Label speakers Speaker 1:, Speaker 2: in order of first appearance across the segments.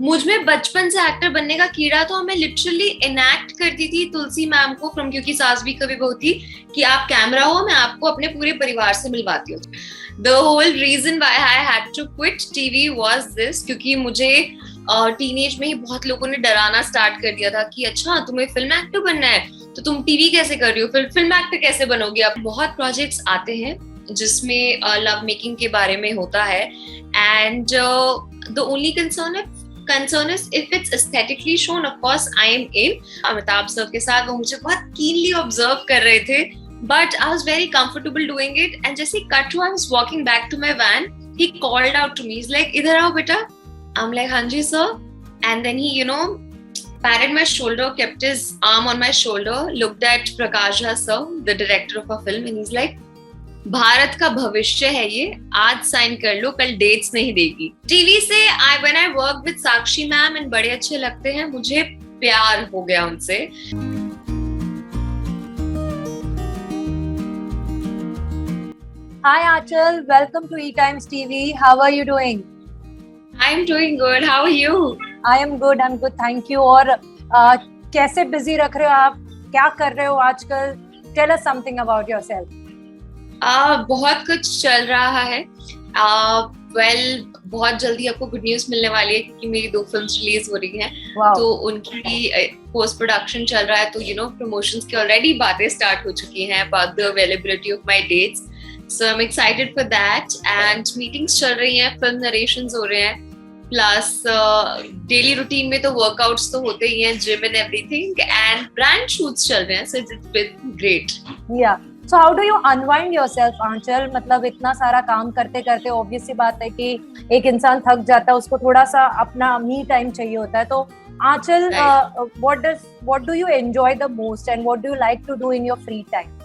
Speaker 1: मुझ में बचपन से एक्टर बनने का कीड़ा, तो मैं लिटरली इनैक्ट करती थी तुलसी मैम को फ्रॉम क्योंकि सास भी कभी बहू थी कि आप कैमरा हो, मैं आपको अपने पूरे परिवार से मिलवाती हूँ. The whole reason why I had to quit TV was this, क्योंकि मुझे टीनेज में ही बहुत लोगों ने डराना स्टार्ट कर दिया था कि अच्छा तुम्हें फिल्म एक्टर बनना है तो तुम टीवी कैसे कर रही हो, फिर फिल्म एक्टर कैसे बनोगी. अब बहुत प्रोजेक्ट्स आते हैं जिसमें लव मेकिंग के बारे में होता है, and the only concern is if it's aesthetically shown, of course I am in. Amitabh sir के साथ वो मुझे बहुत keenly observe कर रहे थे, but I was very comfortable doing it. And जैसे cut to I was walking back to my van, he called out to me. He's like, "इधर आओ बेटा." I'm like, "हाँ जी sir." And then he, patted my shoulder, kept his arm on my shoulder, looked at Prakash sir, the director of a film, and he's like, Bharat का भविष्य है ये, आज sign कर लो, कल डेट्स नहीं देगी. टीवी से when I work with Sakshi ma'am and बड़े अच्छे लगते हैं, मुझे प्यार हो गया उनसे.
Speaker 2: Hi Aanchal, welcome to ETimes TV. How are you doing?
Speaker 1: I'm doing good. How are you?
Speaker 2: I am good. I'm good. Thank you. और कैसे busy रख रहे हो आप? क्या कर रहे हो आजकल? Tell us something about yourself.
Speaker 1: बहुत कुछ चल रहा है. बहुत जल्दी आपको गुड न्यूज मिलने वाली है क्योंकि मेरी 2 फिल्म्स रिलीज हो रही हैं. तो उनकी पोस्ट प्रोडक्शन चल रहा है, तो प्रमोशंस की ऑलरेडी बातें स्टार्ट हो चुकी हैं about the availability of my dates. So I am excited for that, and meetings चल रही हैं, फिल्म नरेशंस हो रहे हैं, प्लस डेली रूटीन में तो वर्कआउट्स तो होते ही हैं, gym and everything, and brand shoots चल रहे हैं. So it's been great.
Speaker 2: Yeah So how do you unwind yourself, Aanchal? मतलब इतना सारा काम करते करते obvious सी बात है कि एक इंसान थक जाता है, उसको थोड़ा सा अपना me time चाहिए होता है. तो Aanchal, what do you enjoy the most and what do you like to do in your free time?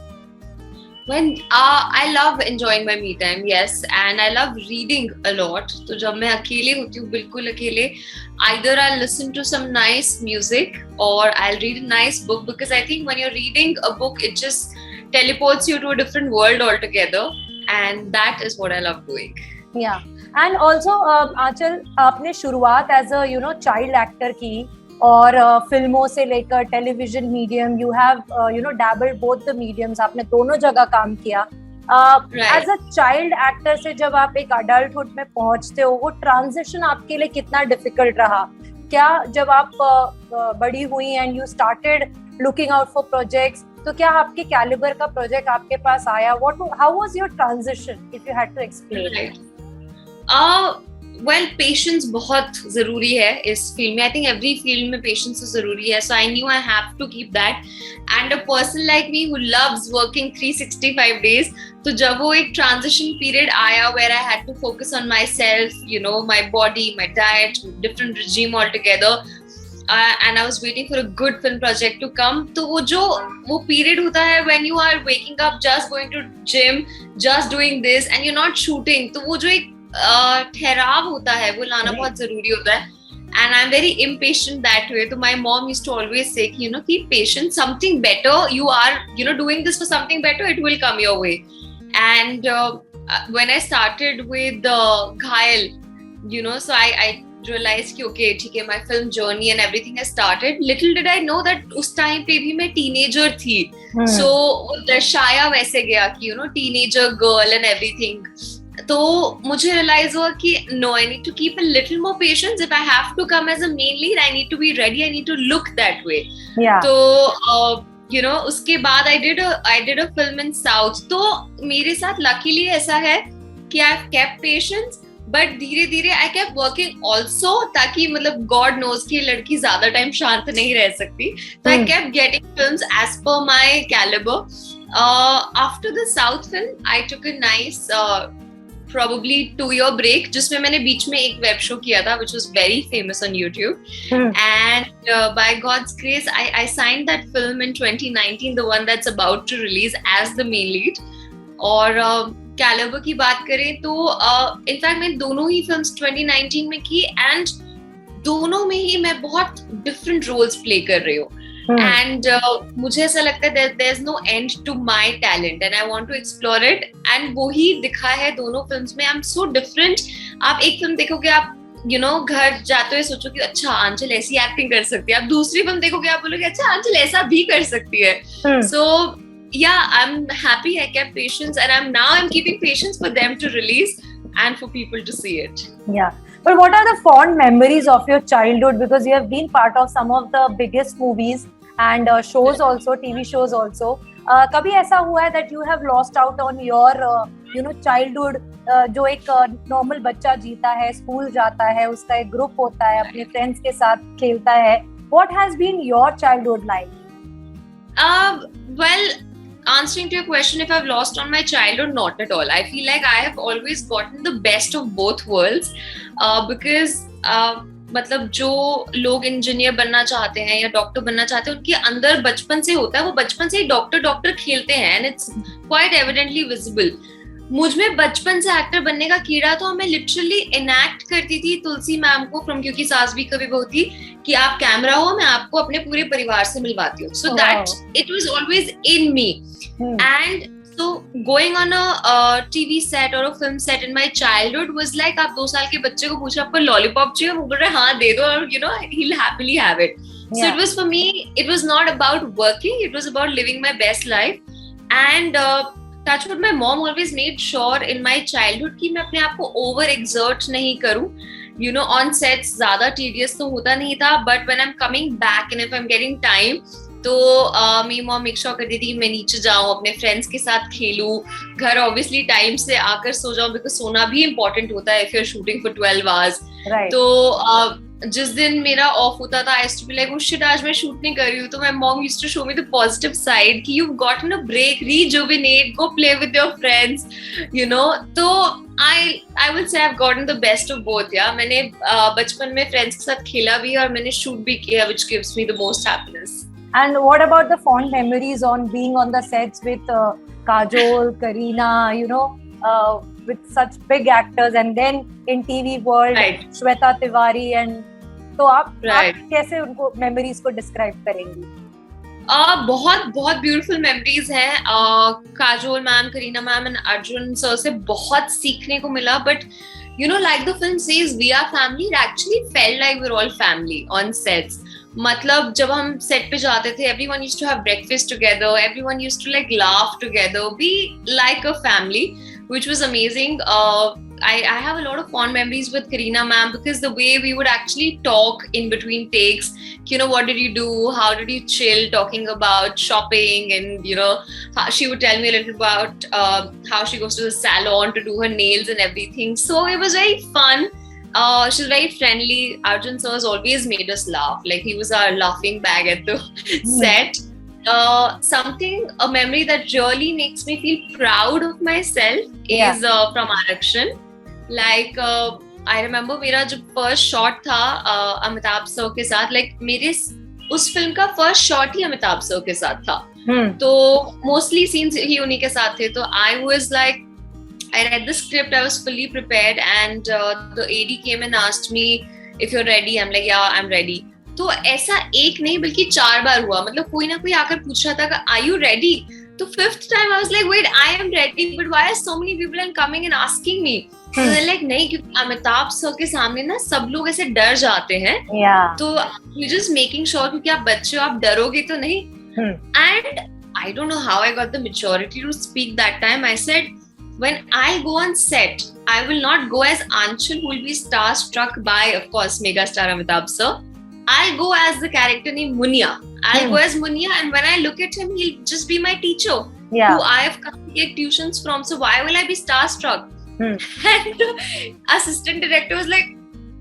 Speaker 1: When I love enjoying my me time, yes, and I love reading a lot. तो जब मैं अकेले होती हूँ, बिल्कुल अकेले, either I'll listen to some nice music or I'll read a nice book, because I think when you're reading a book, it just teleports you to a different world altogether, and that is what I love doing.
Speaker 2: Yeah, and also Aanchal, आपने शुरुआत as a child actor की, और फिल्मों से लेकर television medium, you have dabbled both the mediums, आपने दोनों जगह काम किया. As a child actor से जब आप एक adulthood में पहुंचते हो, वो transition आपके लिए कितना difficult रहा? क्या जब आप बड़ी हुई and you started looking out for projects, तो क्या आपके कैलिबर का प्रोजेक्ट आपके पास आया? How was your transition, if you had to explain?
Speaker 1: Right. Well, patience बहुत जरूरी है इस फील्ड में. I think every field में patience जरूरी है. So I knew I have to keep that. And a person like me who loves working 365 days, तो जब वो एक transition period आया where I had to focus on myself, my body, my diet, different regime altogether, and I was waiting for a good film project to come. तो वो period होता है when you are waking up, just going to gym, just doing this, and you're not shooting. तो वो जो एक ठहराव होता है, वो लाना बहुत जरूरी होता है. And I'm very impatient that way. So my mom used to always say, keep patient. Something better, you are, doing this for something better, it will come your way. And when I started with Ghayal, so I realized कि okay, ठीक है, my film journey and everything has started. Little did I know that उस time पे भी मैं teenager थी. So वो दर्शाया वैसे गया कि teenager girl and everything. तो मुझे realize हुआ कि no, I need to keep a little more patience. If I have to come as a main lead, I need to be ready. I need to look that way.
Speaker 2: Yeah.
Speaker 1: तो उसके बाद I did a film in South. तो मेरे साथ luckily ऐसा है कि I've kept patience. But धीरे धीरे I kept working also, ताकि मतलब God knows कि लड़की ज्यादा टाइम शांत नहीं रह सकती. तो I kept getting films as per my caliber. After the South film, I took a nice probably 2-year break, जिसमें मैंने बीच में एक वेब शो किया था, which was very famous on YouTube. And by God's grace, I signed that film in 2019, the one that's about to release, as the main lead. और calibre की बात करें तो इनफैक्ट मैं दोनों ही फिल्म्स 2019 में की, एंड दोनों में ही मैं बहुत डिफरेंट रोल्स प्ले कर रही हूँ. एंड मुझे ऐसा लगता है there is no end to my talent and I want to explore it, and वो ही दिखा है दोनों फिल्म्स में. I am so different. आप एक फिल्म देखोगे, आप घर जाते हुए सोचो कि अच्छा आंचल ऐसी एक्टिंग कर सकती है, आप दूसरी फिल्म देखोगे आप बोलोगे अच्छा आंचल ऐसा भी कर सकती है. So yeah, I'm happy I kept patience, and I'm keeping patience for them to release and for people to see it.
Speaker 2: Yeah. But what are the fond memories of your childhood? Because you have been part of some of the biggest movies and shows also, TV shows also. कभी ऐसा हुआ है that you have lost out on your childhood? जो एक normal बच्चा जीता है, school जाता है, उसका एक ग्रुप होता है, अपने फ्रेंड्स के साथ खेलता है. What has been your childhood like?
Speaker 1: Well, answering to your question, if I've lost on my childhood, not at all. I feel like I have always gotten the best of both worlds, because मतलब जो लोग engineer बनना चाहते हैं या doctor बनना चाहते हैं, उनके अंदर बचपन से होता है, वो बचपन से ही डॉक्टर खेलते हैं, and it's quite evidently visible. मुझ में बचपन से एक्टर बनने का कीड़ा था, मैं लिटरली इनैक्ट करती थी तुलसी मैम को फ्रॉम क्योंकि सास भी कभी बहू थी कि आप कैमरा हो, मैं आपको अपने पूरे परिवार से मिलवाती हूँ. So that it was always in me. And so going on a TV set or a film set in my childhood was like आप 2 साल के बच्चे को पूछो आपको लॉलीपॉप चाहिए, वो बोल रहे हाँ दे दो, और he'll happily have it. So it was for me, it was not about working, it was about living my best life. And touch wood, my mom always made sure in my childhood कि मैं अपने आप को over exert नहीं करूँ. On sets ज़्यादा tedious तो होता नहीं था, but when I'm coming back and if I'm getting time, तो मेरी मॉम मेक श्योर करती थी मैं नीचे जाऊं, अपने फ्रेंड्स के साथ खेलूं, घर ऑब्वियसली टाइम से आकर सो जाऊं, बिकॉज सोना भी इम्पोर्टेंट होता है if you are shooting for 12 hours. तो जिस दिन मेरा ऑफ होता था, I used to be like, oh shit, आज मैं शूट नहीं कर रही हूँ, तो my mom used to show me the positive side कि you gotten a break, rejuvenate, go play with your friends, तो I will say I've gotten the best of both. मैंने बचपन में फ्रेंड्स के साथ खेला भी और मैंने शूट भी किया, which gives me the most happiness.
Speaker 2: And what about the fond memories on being on the sets with Kajol, Kareena, with such big actors, and then in TV world, Shweta Tiwari, and तो आप कैसे उनको memories को describe करेंगी?
Speaker 1: बहुत बहुत beautiful memories हैं. Kajol ma'am, Kareena ma'am and Arjun sir से बहुत सीखने को मिला. But like the film says, we are family. It actually felt like we're all family on sets. मतलब जब हम सेट पे जाते थे, everyone used to have breakfast together, everyone used to like laugh together, be like a family, which was amazing. I have a lot of fond memories with Kareena ma'am, because the way we would actually talk in between takes, what did you do, how did you chill, talking about shopping, and how she would tell me a little about how she goes to the salon to do her nails and everything. So it was very fun. She's very friendly. Arjun sir has always made us laugh. Like he was our laughing bag at the set. A memory that really makes me feel proud of myself is from Aarakshan. Like I remember मेरा जो first shot था Amitabh sir के साथ, like मेरे उस film का first shot ही Amitabh sir के साथ था. तो mostly scenes ही उन्हीं के साथ थे. तो I was like, I read the script, I was fully prepared, and the AD came and asked me if you're ready. I'm like, yeah, I'm ready. तो ऐसा एक नहीं बल्कि 4 बार हुआ. मतलब कोई ना कोई आकर पूछ रहा था, are you ready? तो 5th time I was like, wait, I am ready, but why are so many people coming and asking me? So they're like, नहीं, क्योंकि अमिताभ सर के सामने ना सब लोग ऐसे डर जाते हैं. तो you're just making sure, क्योंकि आप बच्चे हो, आप डरोगे तो नहीं. And I don't know how I got the maturity to speak that time. I said, when I go on set, I will not go as Aanchal, who will be starstruck by, of course, megastar Amitabh sir. I'll go as the character named Munia. I'll go as Munia, and when I look at him, he'll just be my teacher, who I have come to get tuitions from. So why will I be starstruck? And assistant director was like,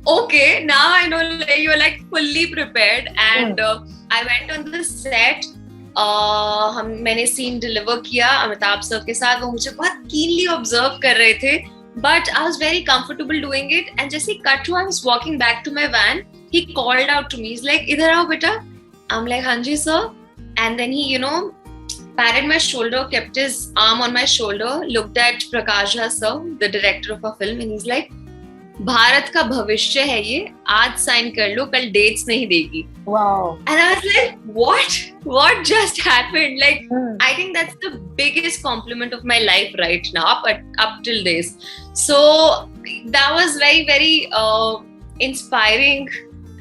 Speaker 1: okay, now I know, like, you're like fully prepared. And I went on the set. मैंने scene deliver किया Amitabh sir के साथ. वो मुझे बहुत keenly observe कर रहे थे, but I was very comfortable doing it. And जैसे कट हुआ, I was walking back to my van, he called out to me, is like, इधर आओ बेटा. आई एम लाइक, हाँ जी sir. And then he patted my shoulder, kept his arm on my shoulder, looked at Prakash sir, the director of a film, and he's like, Bharat का भविष्य है ये, आज साइन कर लो, कल डेट्स नहीं देगी. Wow. And I was like, what just happened? Like, I think that's the biggest compliment of my life right now, up till this. So that was very, very inspiring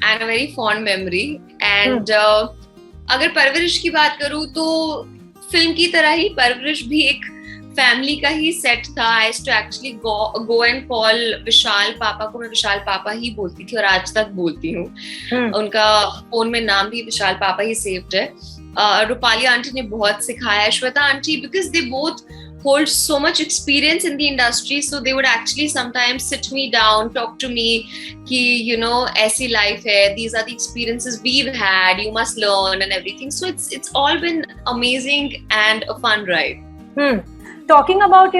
Speaker 1: and a very fond memory. And अगर परवरिश की बात करूँ तो film की तरह ही परवरिश भी एक फैमिली का ही सेट था. I used to actually go and call विशाल पापा को. मैं विशाल पापा ही बोलती थी और आज तक बोलती हूँ. उनका फोन में नाम भी विशाल पापा ही सेव्ड है. रूपाली आंटी ने बहुत सिखाया, Shweta aunty, because they both hold so much experience in the industry, so they would actually sometimes sit me down, talk to me कि you know ऐसी life है, these are the experiences we've had, you must learn and everything. So it's all been amazing and a fun ride.
Speaker 2: Talking about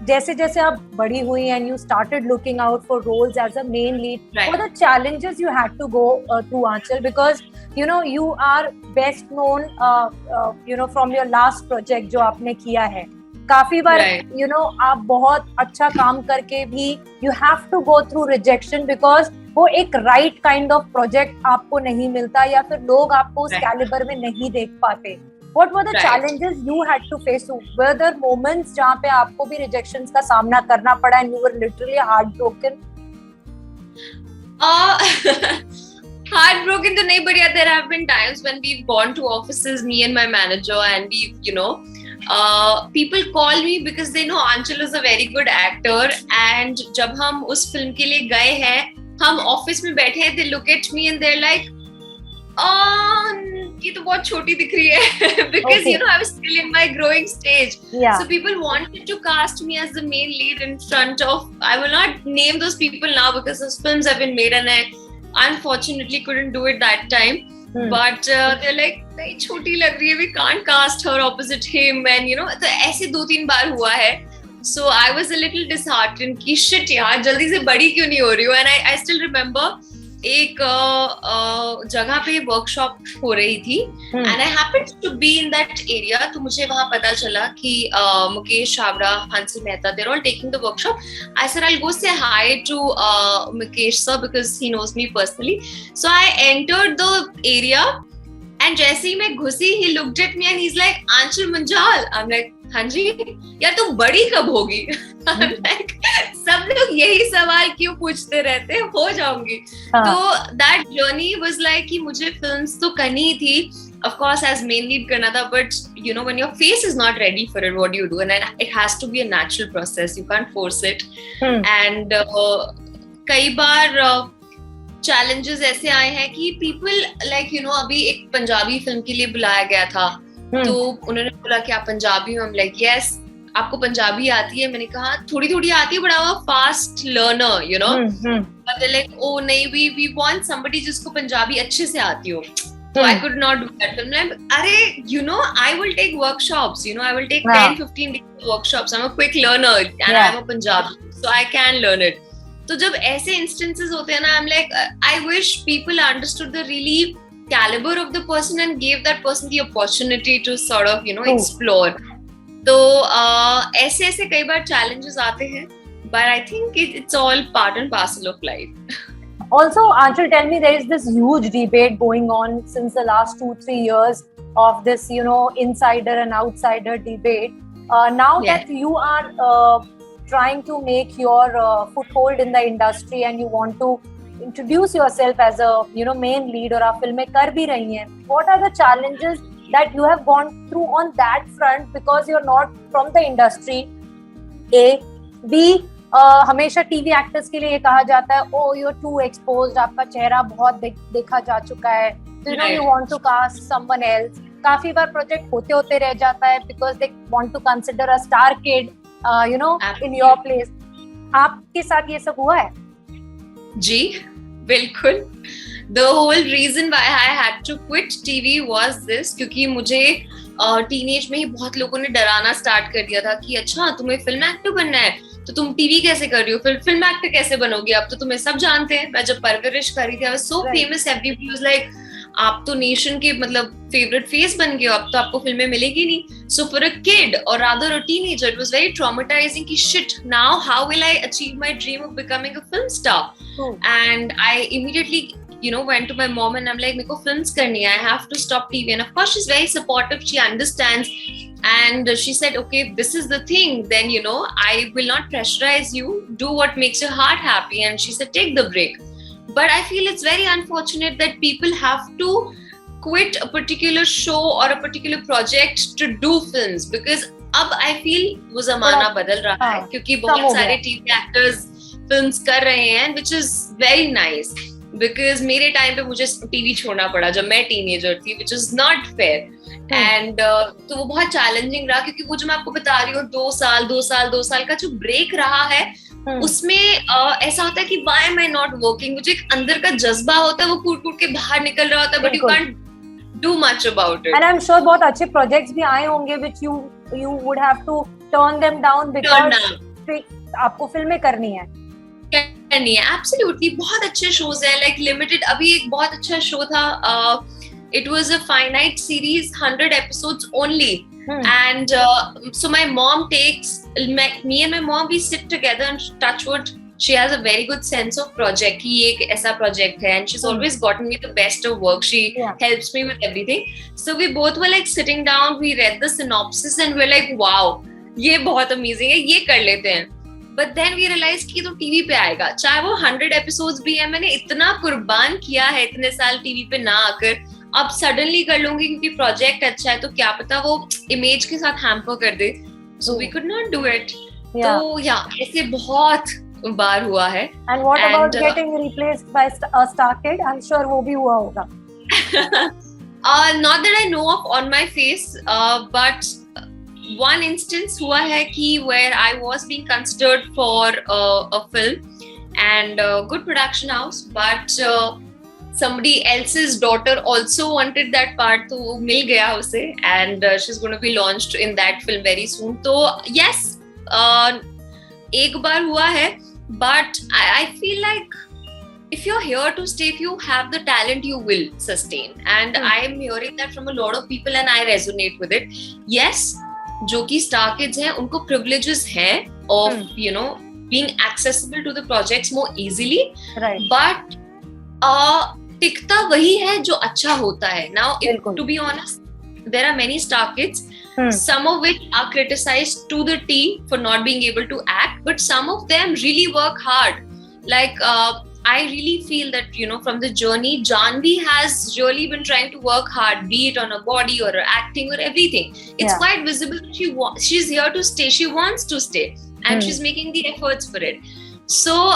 Speaker 2: जैसे जैसे आप बड़ी हुई and you started looking out for roles as a main lead,
Speaker 1: right.
Speaker 2: What are the challenges you had to go through, Aanchal? Because you are best known from your last project जो आपने किया है. काफी बार
Speaker 1: right.
Speaker 2: आप बहुत अच्छा काम करके भी you have to go through rejection because वो एक right kind of project आपको नहीं मिलता या फिर लोग आपको उस caliber में नहीं देख पाते. What were the challenges you had to face? Were there moments जहाँ पे आपको भी rejections का सामना करना पड़ा and you were literally heartbroken?
Speaker 1: Heartbroken तो नहीं, but yeah, there have been times when we've gone to offices, me and my manager, and we've, people call me because they know Aanchal is a very good actor. And जब हम उस film के लिए गए हैं, हम office में बैठे हैं, they look at me and they're like, ये तो बहुत छोटी दिख रही है because I was still in my growing stage.
Speaker 2: Yeah.
Speaker 1: So people wanted to cast me as the main lead in front of, I will not name those people now because those films have been made and I unfortunately couldn't do it that time. But they're like, नहीं छोटी लग रही है, we can't cast her opposite him, and तो ऐसे 2-3 बार हुआ है. So I was a little disheartened कि shit यार, जल्दी से बड़ी क्यों नहीं हो रही हूँ. And I still remember एक जगह पे वर्कशॉप हो रही थी and I happened to be in that area. तो मुझे वहाँ पता चला कि Mukesh Chhabra, Hansal Mehta, they're all taking the workshop. I said I'll go say hi to Mukesh sir because he knows me personally. So I entered the area and जैसे ही मैं घुसी, he looked at me and he's like, Aanchal Munjal. I'm like, हाँ जी, यार तुम बड़ी कब होगी? Like, सब लोग यही सवाल क्यों पूछते रहते, हो जाऊंगी. तो that journey was like कि मुझे films तो करनी ही थी, of course as main lead करना था, but when your face is not ready for it, what do you do? And it has to be a natural process, you can't force it. And कई बार challenges ऐसे आए हैं कि people like अभी एक Punjabi film के लिए बुलाया गया था. तो उन्होंने बोला कि आप पंजाबी हो. I'm like, yes, आपको पंजाबी आती है? मैंने कहा थोड़ी थोड़ी आती है, but I'm a fast learner, But they're like, oh नहीं, we want somebody जिसको पंजाबी अच्छे से आती हो. So I could not do that. I'm like, अरे I will take workshops, I will take 10-15 days workshops. I'm a quick learner and I'm a Punjabi, so I can learn it. तो जब ऐसे instances होते हैं ना, I'm like, I wish people understood the really caliber of the person and gave that person the opportunity to sort of explore. तो ऐसे ऐसे कई बार challenges आते हैं, but I think it's all part and parcel of life.
Speaker 2: Also, Aanchal, tell me, there is this huge debate going on since the last 2-3 years of this insider and outsider debate. Now that you are trying to make your foothold in the industry and you want to introduce yourself as a main lead और आप फिल्में कर भी रही हैं, what are the challenges that you have gone through on that front because you're not from the industry? A, B, हमेशा TV actors के लिए ये कहा जाता है, oh you're too exposed, आपका चेहरा बहुत देखा जा चुका है, so you want to cast someone else. काफी बार प्रोजेक्ट होते होते रह जाता है because they want to consider a star kid in your place. आपके साथ ये सब हुआ है?
Speaker 1: जी बिल्कुल. The whole reason why I had to quit TV was this, क्योंकि मुझे टीनेज में ही बहुत लोगों ने डराना स्टार्ट कर दिया था कि अच्छा तुम्हें फिल्म एक्टर बनना है तो तुम टीवी कैसे कर रही हो, फिर फिल्म एक्टर कैसे बनोगी, अब तो तुम्हें सब जानते हैं. मैं जब परवरिश कर रही थी, I was so famous, everybody was like, आप तो नेशन के फेवरेट फेस बन गए हो, अब तो आपको फिल्में मिलेगी नहीं. सो फॉर अ किड और rather a teenager it was very traumatising कि shit, now how will I achieve my dream of becoming a film star. And I immediately went to my mom and I'm like, मेरे को films करनी है, I have to stop TV. And of course she's very supportive, she understands. And she said, okay, this is the thing, then I will not pressurize you, do what makes your heart happy. And she said, take the break. But I feel it's very unfortunate that people have to quit a particular show or a particular project to do films, because अब I feel वो जमाना बदल रहा है, क्योंकि बहुत सारे TV actors films कर रहे हैं, which is very nice. Because मेरे टाइम पे मुझे टीवी छोड़ना पड़ा जब मैं टीनेजर थी, which is not fair. And तो वो बहुत चैलेंजिंग रहा, क्योंकि वो जो मैं आपको बता रही हूँ 2 साल का जो ब्रेक रहा है, उसमें ऐसा होता है कि why am I not working, मुझे एक अंदर का जज्बा होता है, वो कूट के बाहर निकल रहा होता है, but you can't do much about it.
Speaker 2: And I'm sure बहुत अच्छे projects भी आए होंगे which you would have to turn them down because आपको फिल्में करनी है.
Speaker 1: Absolutely. बहुत अच्छे shows हैं, like Limited. अभी एक बहुत अच्छा show था. It was a finite series, 100 episodes only. And so my mom takes me and my mom, we sit together and touch wood. She has a very good sense of project. कि ये एक ऐसा project है, and she's always gotten me the best of work. She helps me with everything. So we both were like sitting down. We read the synopsis and we're like, wow, ये बहुत amazing है, ये कर लेते हैं. But then we realized कि ये तो टीवी पे आएगा, चाहे वो 100 episodes भी है. मैंने इतना कुर्बान किया है इतने साल टीवी पे ना आकर, अब सडनली कर लूंगी क्योंकि प्रोजेक्ट अच्छा है, तो क्या पता वो इमेज के साथ हैम्पर कर दे. So we could not do it. तो ऐसे बहुत बार हुआ है.
Speaker 2: And what about getting replaced by a star kid? I'm sure वो भी हुआ होगा.
Speaker 1: Not that I know of on my face, but one instance हुआ है कि where I was being considered for a film and a good production house, but somebody else's daughter also wanted that part, तो मिल गया उसे, and she's going to be launched in that film very soon. तो yes, एक बार हुआ है, but I feel like if you're here to stay, if you have the talent, you will sustain. And I am hearing that from a lot of people and I resonate with it. Yes, जो कि star kids हैं, उनको privileges हैं of being accessible to the projects more easily.
Speaker 2: Right.
Speaker 1: But टिकता वही है जो अच्छा होता है. Now, to be honest, there are many star kids, some of which are criticized to the T for not being able to act, but some of them really work hard. Like, I really feel that, from the journey, Janvi has really been trying to work hard, be it on her body or her acting or everything. It's quite visible that she's here to stay. She wants to stay, and she's making the efforts for it. So,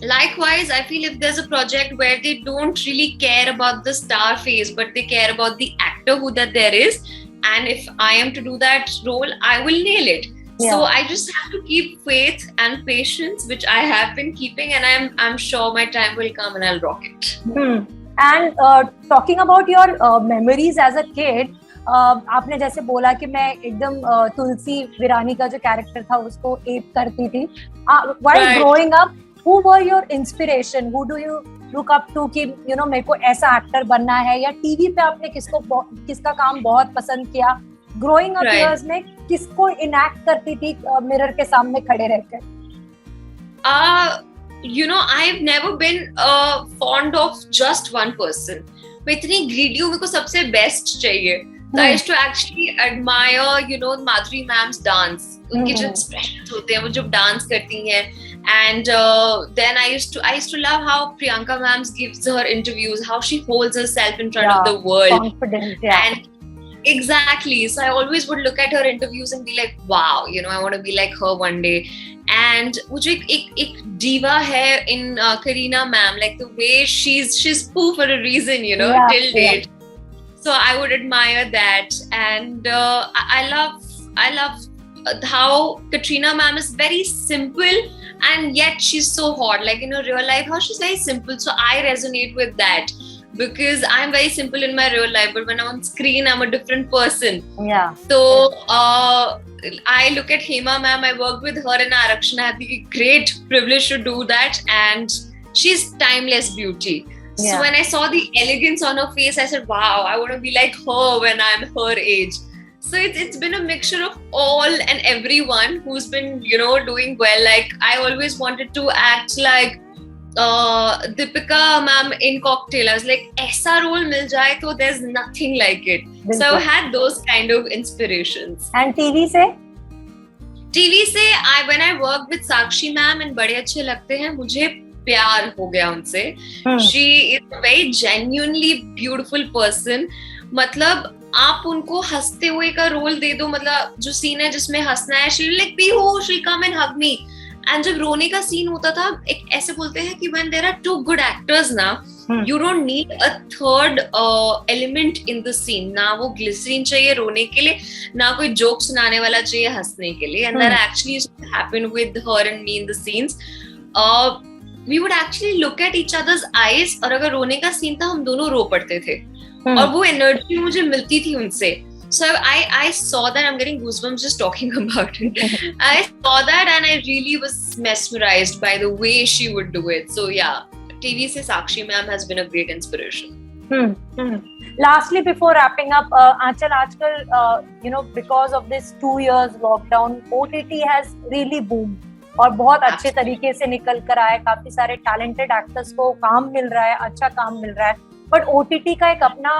Speaker 1: likewise, I feel if there's a project where they don't really care about the star phase, but they care about the actor who that there is, and if I am to do that role, I will nail it. So I just have to keep faith and patience, which I have been keeping, and I'm sure my time will come and I'll rock it.
Speaker 2: And talking about your memories as a kid, आपने जैसे बोला कि मैं एकदम तुलसी विरानी का जो character था उसको एप करती थी. While growing up, who were your inspiration? Who do you look up to कि मेरे को ऐसा एक्टर बनना है, या टीवी पे आपने किसका काम बहुत पसंद किया? Growing up years में किसको इनैक्ट करती थी मिरर के सामने खड़े रहकर?
Speaker 1: I've never been fond of just one person. मैं इतनी greedy हूँ, मेरे को सबसे बेस्ट चाहिए. So I used to actually admire, Madhuri ma'am's dance. उनके जो expressions होते हैं, वो जब dance करती हैं. And then I used to love how Priyanka ma'am gives her interviews, how she holds herself in front of the world.
Speaker 2: Confident,
Speaker 1: And exactly. So I always would look at her interviews and be like, wow, I want to be like her one day. And वो जो एक diva है in Kareena ma'am, like the way she's poo for a reason, till date. So I would admire that, and I love how Katrina ma'am is very simple, and yet she's so hot. Like in her real life, how she's very simple. So I resonate with that, because I'm very simple in my real life, but when I'm on screen, I'm a different person.
Speaker 2: Yeah.
Speaker 1: So I look at Hema ma'am. I worked with her in Aarakshan. I had the great privilege to do that, and she's timeless beauty. Yeah. So when I saw the elegance on her face, I said, wow, I want to be like her when I'm her age. So it's been a mixture of all and everyone who's been, doing well. Like I always wanted to act like Deepika ma'am in Cocktail. I was like, ऐसा role मिल जाए तो there's nothing like it. So I had those kind of inspirations.
Speaker 2: And TV से?
Speaker 1: TV से when I worked with Sakshi ma'am and बड़े अच्छे लगते हैं, मुझे प्यार हो गया उनसे. She is a very genuinely beautiful person. मतलब आप उनको हंसते हुए का रोल दे दो, मतलब जो सीन है जिसमें हंसना है, she'll like be who, she'll come and hug me. And जब रोने का सीन होता था, एक ऐसे बोलते हैं कि when there are two good actors ना, you don't need a third element in the scene. ना वो ग्लिसरीन चाहिए रोने के लिए, ना कोई जोक सुनाने वाला चाहिए हंसने के लिए. And that actually used to happen with her and me in the scenes. We would actually look at each other's eyes, और अगर रोने का सीन था हम दोनों रो पड़ते थे. और वो एनर्जी मुझे मिलती थी उनसे. So I saw that. I'm getting goosebumps just talking about it. I saw that and I really was mesmerized by the way she would do it. So yeah, TV se Sakshi ma'am has been a great inspiration.
Speaker 2: Lastly, before wrapping up, Aanchal, aajkal, because of this 2 years lockdown, OTT has really boomed. और बहुत अच्छे तरीके से निकल कर आया. काफी सारे टैलेंटेड एक्टर्स को काम मिल रहा है, अच्छा काम मिल रहा है. बट OTT का एक अपना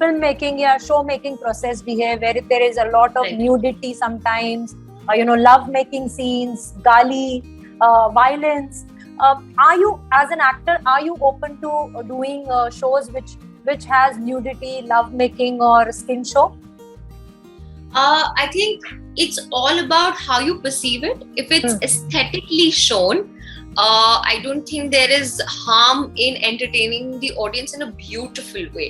Speaker 2: film making या show making process भी है, where there is a lot of nudity sometimes, love making scenes, gali, violence. Are you, as an actor, are you open to doing shows which has nudity, love making or skin show?
Speaker 1: I think it's all about how you perceive it. If it's aesthetically shown, I don't think there is harm in entertaining the audience in a beautiful way.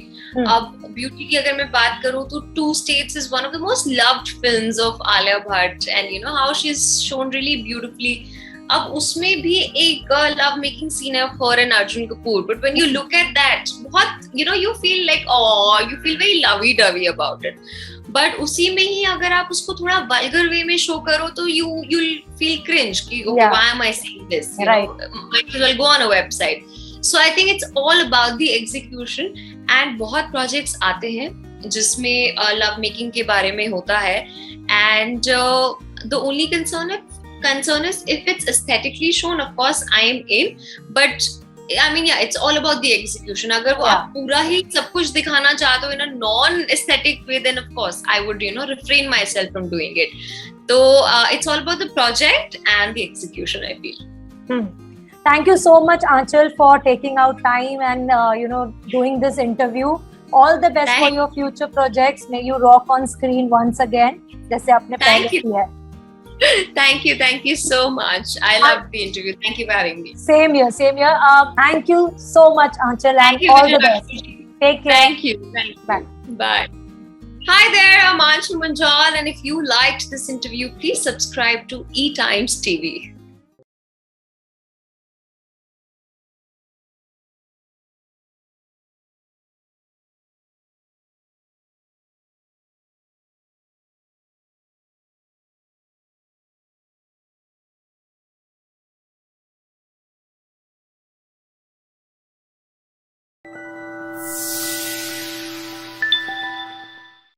Speaker 1: Beauty की अगर मैं बात करूँ तो Two States is one of the most loved films of Alia Bhatt, and how she's shown really beautifully. अब उसमें भी एक love making scene है of her and Arjun Kapoor, but when you look at that, बहुत you feel like you feel very lovey dovey about it. But उसी में ही अगर आप उसको थोड़ा vulgar way में show करो तो you'll feel cringe कि why am I seeing this?
Speaker 2: Right.
Speaker 1: Might as well go on a website. So I think it's all about the execution, and बहुत projects आते हैं जिसमें love making के बारे में होता है, and the only concern is if it's aesthetically shown, of course I am in, but I mean, yeah, it's all about the execution. अगर वो आप पूरा ही सब कुछ दिखाना चाहते हो in a non-aesthetic way, then of course I would, refrain myself from doing it. So it's all about the project and the execution, I feel.
Speaker 2: Thank you so much, Aanchal, for taking out time and doing this interview. All the best for your future projects. May you rock on screen once again. जैसे आपने पहले किया है.
Speaker 1: Thank you so much. I loved the interview. Thank you for having me.
Speaker 2: Same here. Thank you so much, Aanchal, and all the best. Take care.
Speaker 1: Thank you. Bye. Hi there, I'm Aanchal Munjal, and if you liked this interview, please subscribe to ETimes TV.